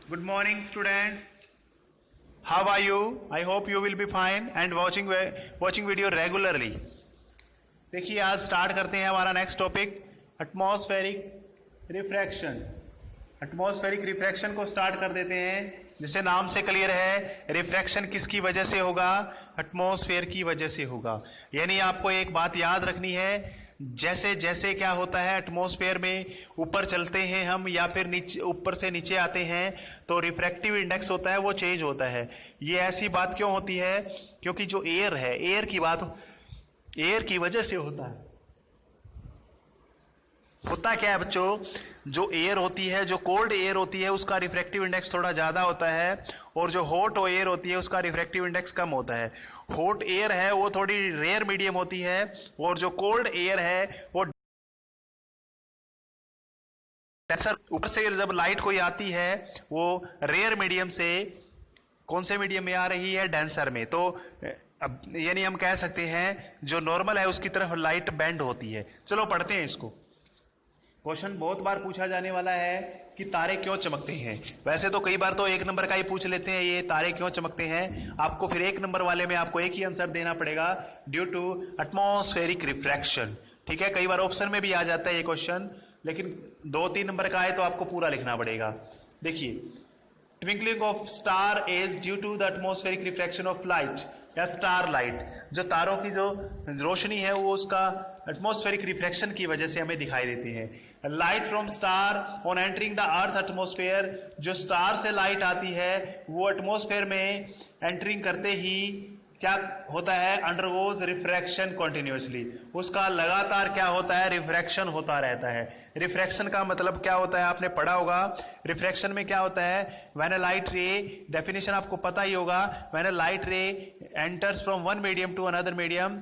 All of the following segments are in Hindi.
Good morning, students. How are you? I hope you will be fine and watching video regularly. देखिए आज स्टार्ट करते हैं हमारा next topic atmospheric refraction. Atmospheric refraction को स्टार्ट कर देते हैं। जैसे नाम से क्लियर है, रिफ्रैक्शन किसकी वजह से होगा? एटमॉस्फेयर की वजह से होगा। यानी आपको एक बात याद रखनी है, जैसे जैसे क्या होता है एटमॉस्फेयर में ऊपर चलते हैं हम या फिर नीचे ऊपर से नीचे आते हैं तो रिफ्रैक्टिव इंडेक्स होता है वो चेंज होता है। ये ऐसी बात क्यों होती है? क्योंकि जो एयर है, एयर की वजह से होता क्या है बच्चों? जो एयर होती है, जो कोल्ड एयर होती है, उसका रिफ्रैक्टिव इंडेक्स थोड़ा ज़्यादा होता है और जो हॉट एयर होती है उसका रिफ्रैक्टिव इंडेक्स कम होता है। हॉट एयर है वो थोड़ी रेयर मीडियम होती है और जो कोल्ड एयर है वो ऊपर से जब लाइट कोई आती है वो रेयर मीडियम से कौन से मीडियम में आ रही है? डेंसर में। तो अब यानी हम कह सकते हैं जो नॉर्मल है उसकी तरफ लाइट बेंड होती है। चलो पढ़ते हैं इसको। क्वेश्चन बहुत बार पूछा जाने वाला है कि तारे क्यों चमकते हैं। वैसे तो कई बार तो एक नंबर का ही पूछ लेते हैं, ये तारे क्यों चमकते हैं। आपको फिर एक नंबर वाले में आपको एक ही आंसर देना पड़ेगा, ड्यू टू एटमॉस्फेरिक रिफ्रैक्शन। ठीक है, कई बार ऑप्शन में भी आ जाता है ये क्वेश्चन, लेकिन 2-3 नंबर का आए तो आपको पूरा लिखना पड़ेगा। देखिए, twinkling of star is due to the atmospheric refraction of light या स्टार लाइट। जो तारों की जो रोशनी है वो उसका एटमॉस्फेरिक रिफ्रैक्शन की वजह से हमें दिखाई देती है। Light from star on entering the earth atmosphere, जो स्टार से लाइट आती है वो एटमॉस्फेयर में एंटरिंग करते ही क्या होता है? Undergoes refraction continuously. उसका लगातार क्या होता है? रिफ्रैक्शन होता रहता है। रिफ्रैक्शन का मतलब क्या होता है? आपने पढ़ा होगा। रिफ्रैक्शन में क्या होता है? When a light ray, definition आपको पता ही होगा, when a light ray enters from one medium to another medium,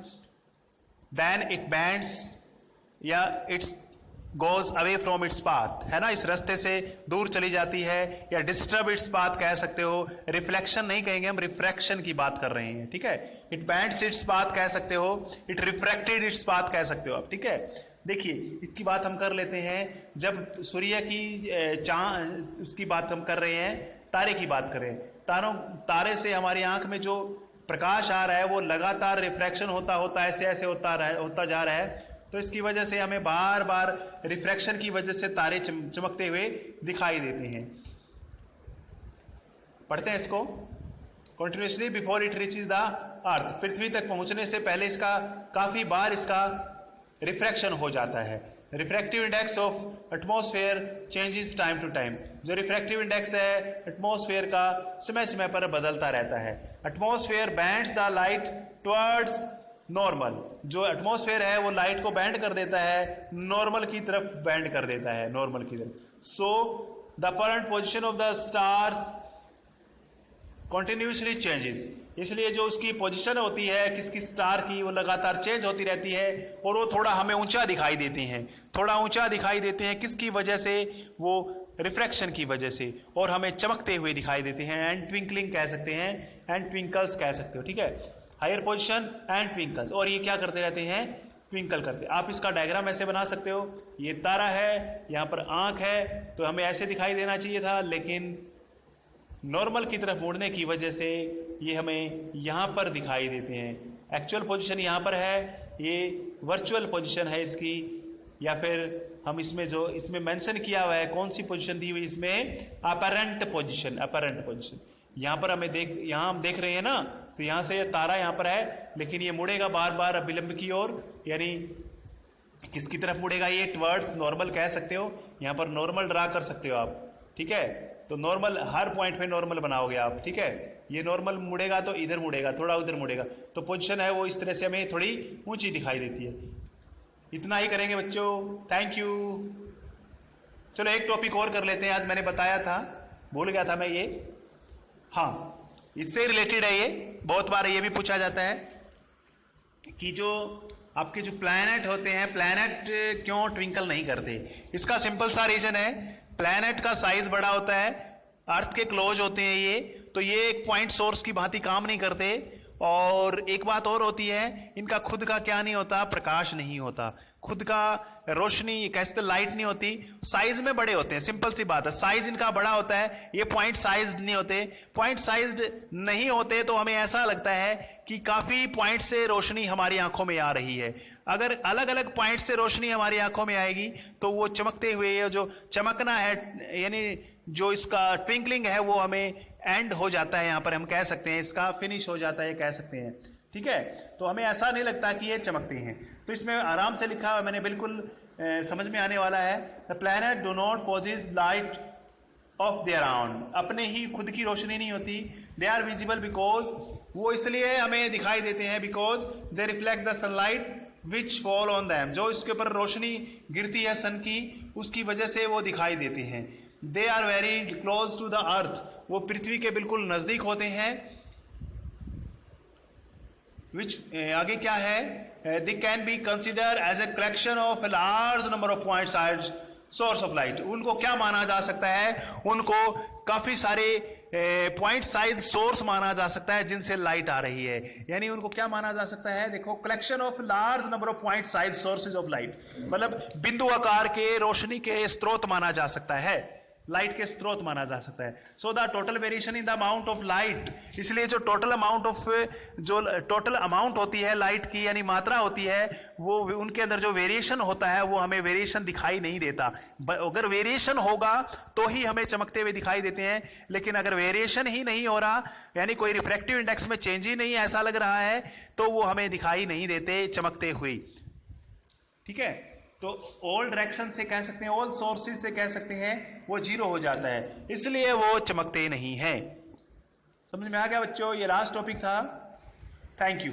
then it bends या its goes away from its path, है ना। इस रास्ते से दूर चली जाती है या डिस्टर्ब इट्स पाथ कह सकते हो। रिफ्लेक्शन नहीं कहेंगे हम, रिफ्रैक्शन की बात कर रहे हैं। ठीक है, इट बैंड्स इट्स पाथ कह सकते हो, इट रिफ्रैक्टेड इट्स पाथ कह सकते हो आप। ठीक है, देखिए इसकी बात हम कर लेते हैं। जब सूर्य की चांद उसकी बात हम कर रहे हैं, तारे की बात करें, तारे से हमारी आंख में जो प्रकाश आ रहा है वो लगातार रिफ्रैक्शन होता ऐसे ऐसे होता जा रहा है। तो इसकी वजह से हमें बार बार रिफ्रैक्शन की वजह से तारे चमकते हुए दिखाई देते हैं। पढ़ते हैं इसको। Continuously before it reaches the earth, पृथ्वी तक पहुंचने से पहले इसका काफी बार इसका रिफ्रैक्शन हो जाता है। Refractive index of atmosphere changes time to time. जो रिफ्रैक्टिव इंडेक्स है एटमॉस्फेयर का समय समय पर बदलता रहता है। Atmosphere bends the light towards normal. जो एटमॉस्फेयर है वो लाइट को बैंड कर देता है, नॉर्मल की तरफ बैंड कर देता है, नॉर्मल की तरफ। So the apparent position of the stars continuously changes. इसलिए जो उसकी पोजीशन होती है किसकी स्टार की, वो लगातार चेंज होती रहती है और वो थोड़ा हमें ऊंचा दिखाई देते हैं। थोड़ा ऊंचा दिखाई देते हैं किसकी वजह से? वो रिफ्रैक्शन की वजह से, और हमें चमकते हुए दिखाई देते हैं। एंड ट्विंकलिंग कह सकते हैं, एंड ट्विंकल्स कह सकते हो। ठीक है, हायर पोजीशन एंड ट्विंकल्स, और ये क्या करते रहते हैं? ट्विंकल करते। आप इसका डायग्राम ऐसे बना सकते हो, ये तारा है, यहाँ पर आंख है, तो हमें ऐसे दिखाई देना चाहिए था, लेकिन नॉर्मल की तरफ मुड़ने की वजह से ये हमें यहाँ पर दिखाई देते हैं। एक्चुअल पोजीशन यहाँ पर है, ये वर्चुअल पोजीशन है इसकी, या फिर हम इसमें जो इसमें मेंशन किया हुआ है कौन सी पोजीशन दी हुई इसमें? Apparent position. अपरेंट पोजीशन यहाँ पर हमें यहाँ हम देख रहे हैं ना, तो यहाँ से तारा यहाँ पर है, लेकिन ये मुड़ेगा बार बार विलंब की ओर, यानी किसकी तरफ मुड़ेगा? ये टवर्ड्स नॉर्मल कह सकते हो। यहाँ पर नॉर्मल ड्रा कर सकते हो आप। ठीक है, तो नॉर्मल हर पॉइंट पे नॉर्मल बनाओगे आप। ठीक है, ये नॉर्मल मुड़ेगा तो इधर मुड़ेगा, थोड़ा उधर मुड़ेगा, तो पोजीशन है वो इस तरह से हमें थोड़ी ऊंची दिखाई देती है। इतना ही करेंगे बच्चों, थैंक यू। चलो एक टॉपिक और कर लेते हैं। आज मैंने बताया था, भूल गया था मैं ये, हाँ इससे रिलेटेड है ये। बहुत बार ये भी पूछा जाता है कि जो आपके जो प्लैनेट होते हैं, प्लैनेट क्यों ट्विंकल नहीं करते? इसका सिंपल सा रीजन है, प्लैनेट का साइज बड़ा होता है, अर्थ के क्लोज होते हैं ये, तो ये एक पॉइंट सोर्स की भांति काम नहीं करते और एक बात और होती है, इनका खुद का क्या नहीं होता, प्रकाश नहीं होता, खुद का रोशनी कैसे लाइट नहीं होती, साइज में बड़े होते हैं, सिंपल सी बात है, साइज इनका बड़ा होता है, ये पॉइंट साइज नहीं होते। पॉइंट साइज नहीं होते तो हमें ऐसा लगता है कि काफी पॉइंट से रोशनी हमारी आंखों में आ रही है। अगर अलग अलग पॉइंट से रोशनी हमारी आंखों में आएगी तो वो चमकते हुए जो चमकना है, यानी जो इसका ट्विंकलिंग है, वो हमें एंड हो जाता है, यहां पर हम कह सकते हैं इसका फिनिश हो जाता है, कह सकते हैं। ठीक है, तो हमें ऐसा नहीं लगता कि ये चमकते हैं। तो इसमें आराम से लिखा है, मैंने बिल्कुल समझ में आने वाला है। The planet do not possess light of their own, अपने ही खुद की रोशनी नहीं होती। दे आर विजिबल बिकॉज, वो इसलिए हमें दिखाई देते हैं, because they reflect the sunlight which fall on them, जो इसके ऊपर रोशनी गिरती है सन की, उसकी वजह से वो दिखाई देते हैं। They are very close to the earth, वो पृथ्वी के बिल्कुल नजदीक होते हैं। विच आगे क्या है, they can be consider as a collection of a large number of point side source of light. उनको क्या माना जा सकता है, उनको काफी सारे पॉइंट साइज सोर्स माना जा सकता है जिनसे लाइट आ रही है। यानी उनको क्या माना जा सकता है, देखो, collection of large number of point size sources of light, मतलब बिंदु आकार के रोशनी के स्रोत माना जा सकता है, लाइट के स्रोत माना जा सकता है। So the total variation in the amount of light, इसलिए जो टोटल अमाउंट होती है लाइट की, यानी मात्रा होती है, वो उनके अंदर जो वेरिएशन होता है वो हमें वेरिएशन दिखाई नहीं देता। अगर वेरिएशन होगा तो ही हमें चमकते हुए दिखाई देते हैं, लेकिन अगर वेरिएशन ही नहीं हो रहा, यानी कोई रिफ्रैक्टिव इंडेक्स में चेंज ही नहीं ऐसा लग रहा है, तो वो हमें दिखाई नहीं देते चमकते हुए। ठीक है, तो ऑल डायरेक्शन से कह सकते हैं, ऑल सोर्सेज से कह सकते हैं, वो जीरो हो जाता है, इसलिए वो चमकते नहीं हैं। समझ में आ गया बच्चों, ये लास्ट टॉपिक था। Thank you.